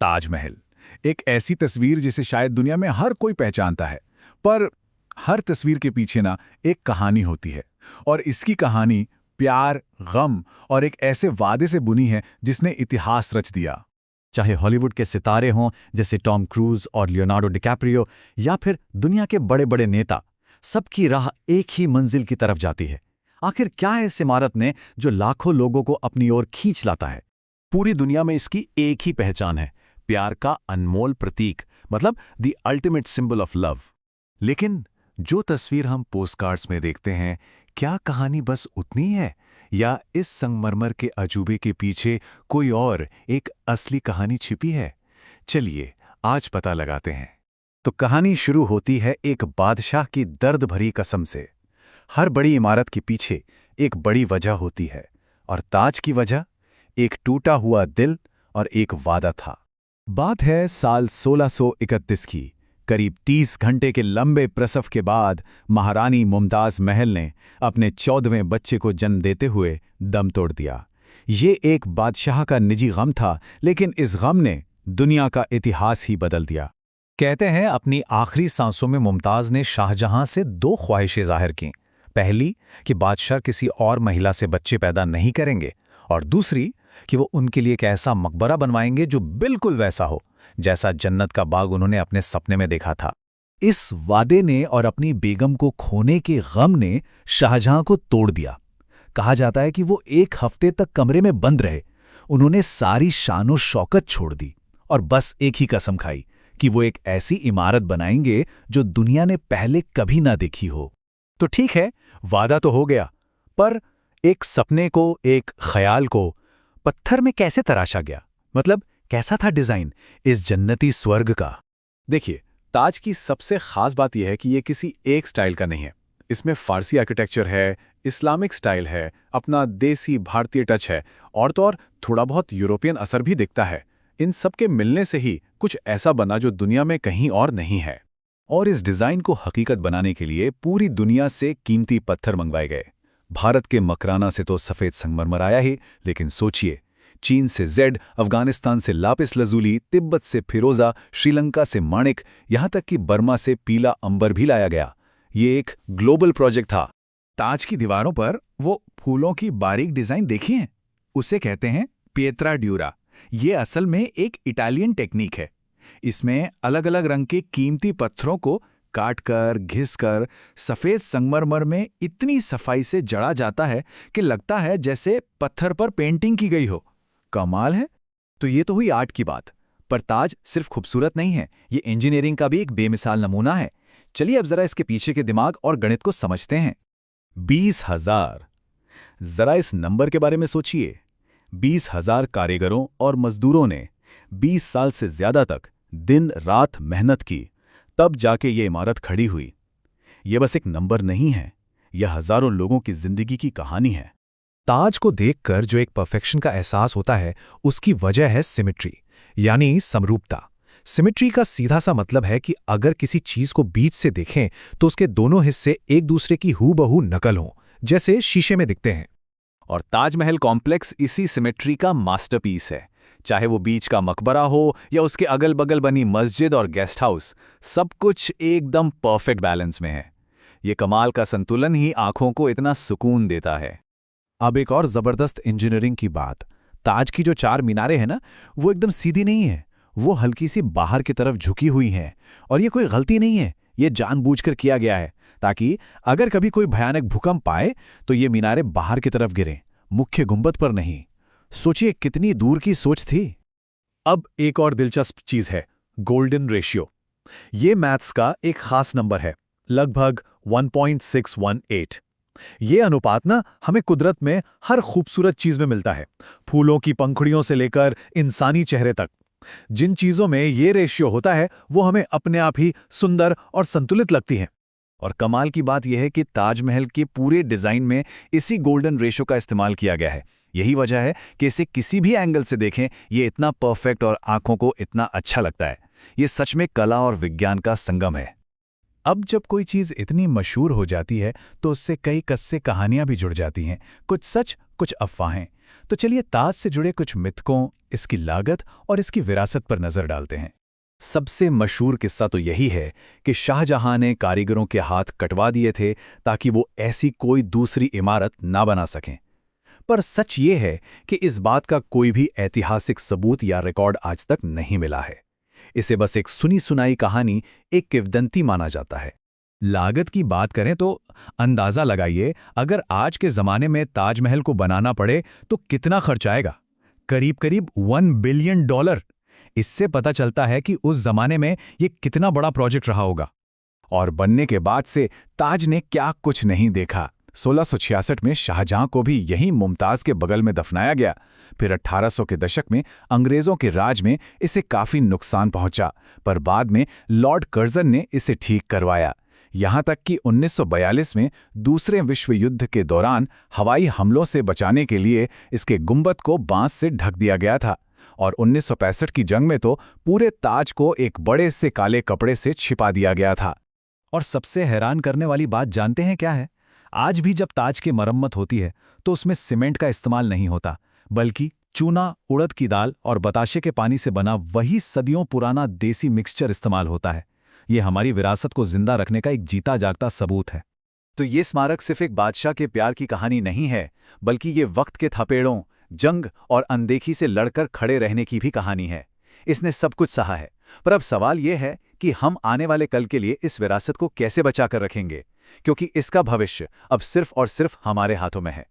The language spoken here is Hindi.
ताजमहल एक ऐसी तस्वीर जिसे शायद दुनिया में हर कोई पहचानता है। पर हर तस्वीर के पीछे ना एक कहानी होती है, और इसकी कहानी प्यार, गम और एक ऐसे वादे से बुनी है जिसने इतिहास रच दिया। चाहे हॉलीवुड के सितारे हों जैसे टॉम क्रूज और लियोनार्डो डिकैप्रियो, या फिर दुनिया के बड़े बड़े नेता, सबकी राह एक ही मंजिल की तरफ जाती है। आखिर क्या है इस इमारत ने जो लाखों लोगों को अपनी ओर खींच लाता है? पूरी दुनिया में इसकी एक ही पहचान है, प्यार का अनमोल प्रतीक, मतलब the ultimate symbol of love. लेकिन जो तस्वीर हम पोस्टकार्ड्स में देखते हैं, क्या कहानी बस उतनी है, या इस संगमरमर के अजूबे के पीछे कोई और एक असली कहानी छिपी है? चलिए आज पता लगाते हैं। तो कहानी शुरू होती है एक बादशाह की दर्द भरी कसम से। हर बड़ी इमारत के पीछे एक बड़ी वजह होती है, और ताज की वजह एक टूटा हुआ दिल और एक वादा था। बात है साल 1631 की। करीब 30 घंटे के लंबे प्रसव के बाद महारानी मुमताज महल ने अपने 14वें बच्चे को जन्म देते हुए दम तोड़ दिया। ये एक बादशाह का निजी गम था, लेकिन इस गम ने दुनिया का इतिहास ही बदल दिया। कहते हैं अपनी आखिरी सांसों में मुमताज ने शाहजहां से 2 ख्वाहिशें जाहिर की। पहली कि बादशाह किसी और महिला से बच्चे पैदा नहीं करेंगे, और दूसरी कि वो उनके लिए एक ऐसा मकबरा बनवाएंगे जो बिल्कुल वैसा हो जैसा जन्नत का बाग उन्होंने अपने सपने में देखा था। इस वादे ने और अपनी बेगम को खोने के गम ने शाहजहां को तोड़ दिया। कहा जाता है कि वो 1 हफ्ते तक कमरे में बंद रहे। उन्होंने सारी शानो शौकत छोड़ दी और बस एक ही कसम खाई कि वो एक ऐसी इमारत बनाएंगे जो दुनिया ने पहले कभी ना देखी हो। तो ठीक है, वादा तो हो गया, पर एक सपने को, एक ख्याल को पत्थर में कैसे तराशा गया? मतलब कैसा था डिजाइन इस जन्नती स्वर्ग का? देखिए, ताज की सबसे खास बात यह है कि ये किसी एक स्टाइल का नहीं है। इसमें फारसी आर्किटेक्चर है, इस्लामिक स्टाइल है, अपना देसी भारतीय टच है, और तो और थोड़ा बहुत यूरोपियन असर भी दिखता है। इन सब के मिलने से ही कुछ ऐसा बना जो दुनिया में कहीं और नहीं है। और इस डिजाइन को हकीकत बनाने के लिए पूरी दुनिया से कीमती पत्थर मंगवाए गए। भारत के मकराना से तो सफेद संगमरमर आया ही, लेकिन सोचिए, चीन से जेड, अफगानिस्तान से लापिस लजूली, तिब्बत से फिरोजा, श्रीलंका से माणिक, यहां तक कि बर्मा से पीला अंबर भी लाया गया। ये एक ग्लोबल प्रोजेक्ट था। ताज की दीवारों पर वो फूलों की बारीक डिजाइन देखी है, उसे कहते हैं पिएत्रा ड्यूरा। ये असल में एक इटालियन टेक्निक है। इसमें अलग अलग रंग के कीमती पत्थरों को काटकर, घिसकर सफेद संगमरमर में इतनी सफाई से जड़ा जाता है कि लगता है जैसे पत्थर पर पेंटिंग की गई हो। कमाल है। तो ये तो हुई आर्ट की बात, पर ताज सिर्फ खूबसूरत नहीं है, ये इंजीनियरिंग का भी एक बेमिसाल नमूना है। चलिए अब जरा इसके पीछे के दिमाग और गणित को समझते हैं। 20,000। जरा इस नंबर के बारे में सोचिए। 20,000 कारीगरों और मजदूरों ने 20 साल से ज्यादा तक दिन रात मेहनत की, तब जाके ये इमारत खड़ी हुई। ये बस एक नंबर नहीं है, यह हजारों लोगों की जिंदगी की कहानी है। ताज को देखकर जो एक परफेक्शन का एहसास होता है, उसकी वजह है सिमेट्री, यानी समरूपता। सिमेट्री का सीधा सा मतलब है कि अगर किसी चीज को बीच से देखें तो उसके दोनों हिस्से एक दूसरे की हूबहू नकल हों, जैसे शीशे में दिखते हैं। और ताजमहल कॉम्प्लेक्स इसी सिमेट्री का मास्टरपीस है। चाहे वो बीच का मकबरा हो या उसके अगल बगल बनी मस्जिद और गेस्ट हाउस, सब कुछ एकदम परफेक्ट बैलेंस में है। ये कमाल का संतुलन ही आंखों को इतना सुकून देता है। अब एक और जबरदस्त इंजीनियरिंग की बात। ताज की जो 4 मीनारें हैं ना, वो एकदम सीधी नहीं है, वो हल्की सी बाहर की तरफ झुकी हुई हैं। और ये कोई गलती नहीं है, ये जानबूझकर किया गया है ताकि अगर कभी कोई भयानक भूकंप आए तो ये मीनारें बाहर की तरफ गिरें, मुख्य गुंबद पर नहीं। सोचिए कितनी दूर की सोच थी। अब एक और दिलचस्प चीज है, गोल्डन रेशियो। ये मैथ्स का एक खास नंबर है, लगभग 1.618। ये अनुपात ना हमें कुदरत में हर खूबसूरत चीज में मिलता है, फूलों की पंखुड़ियों से लेकर इंसानी चेहरे तक। जिन चीजों में ये रेशियो होता है वो हमें अपने आप ही सुंदर और संतुलित लगती हैं। और कमाल की बात यह है कि ताजमहल के पूरे डिजाइन में इसी गोल्डन रेशो का इस्तेमाल किया गया है। यही वजह है कि इसे किसी भी एंगल से देखें, ये इतना परफेक्ट और आंखों को इतना अच्छा लगता है। ये सच में कला और विज्ञान का संगम है। अब जब कोई चीज इतनी मशहूर हो जाती है तो उससे कई कस्से कहानियां भी जुड़ जाती हैं, कुछ सच, कुछ अफवाहें। तो चलिए ताज से जुड़े कुछ मिथकों, इसकी लागत और इसकी विरासत पर नजर डालते हैं। सबसे मशहूर किस्सा तो यही है कि शाहजहां ने कारीगरों के हाथ कटवा दिए थे ताकि वो ऐसी कोई दूसरी इमारत ना बना सकें। पर सच ये है कि इस बात का कोई भी ऐतिहासिक सबूत या रिकॉर्ड आज तक नहीं मिला है। इसे बस एक सुनी सुनाई कहानी, एक किंवदंती माना जाता है। लागत की बात करें तो अंदाजा लगाइए, अगर आज के जमाने में ताजमहल को बनाना पड़े तो कितना खर्च आएगा? करीब करीब $1 बिलियन। इससे पता चलता है कि उस जमाने में ये कितना बड़ा प्रोजेक्ट रहा होगा। और बनने के बाद से ताज ने क्या कुछ नहीं देखा। 1666 में शाहजहां को भी यहीं मुमताज के बगल में दफनाया गया। फिर 1800 के दशक में अंग्रेजों के राज में इसे काफी नुकसान पहुंचा, पर बाद में लॉर्ड कर्जन ने इसे ठीक करवाया। यहां तक कि 1942 में दूसरे विश्व युद्ध के दौरान हवाई हमलों से बचाने के लिए इसके गुंबद को बांस से ढक दिया गया था। और 1965 की जंग में तो पूरे ताज को एक बड़े से काले कपड़े से छिपा दिया गया था। और सबसे हैरान करने वाली बात जानते हैं क्या है? आज भी जब ताज की मरम्मत होती है तो उसमें सीमेंट का इस्तेमाल नहीं होता, बल्कि चूना, उड़द की दाल और बताशे के पानी से बना वही सदियों पुराना देसी मिक्सचर इस्तेमाल होता है। ये हमारी विरासत को जिंदा रखने का एक जीता जागता सबूत है। तो ये स्मारक सिर्फ एक बादशाह के प्यार की कहानी नहीं है, बल्कि ये वक्त के थपेड़ों, जंग और अनदेखी से लड़कर खड़े रहने की भी कहानी है। इसने सब कुछ सहा है, पर अब सवाल यह है कि हम आने वाले कल के लिए इस विरासत को कैसे बचाकर रखेंगे, क्योंकि इसका भविष्य अब सिर्फ और सिर्फ हमारे हाथों में है।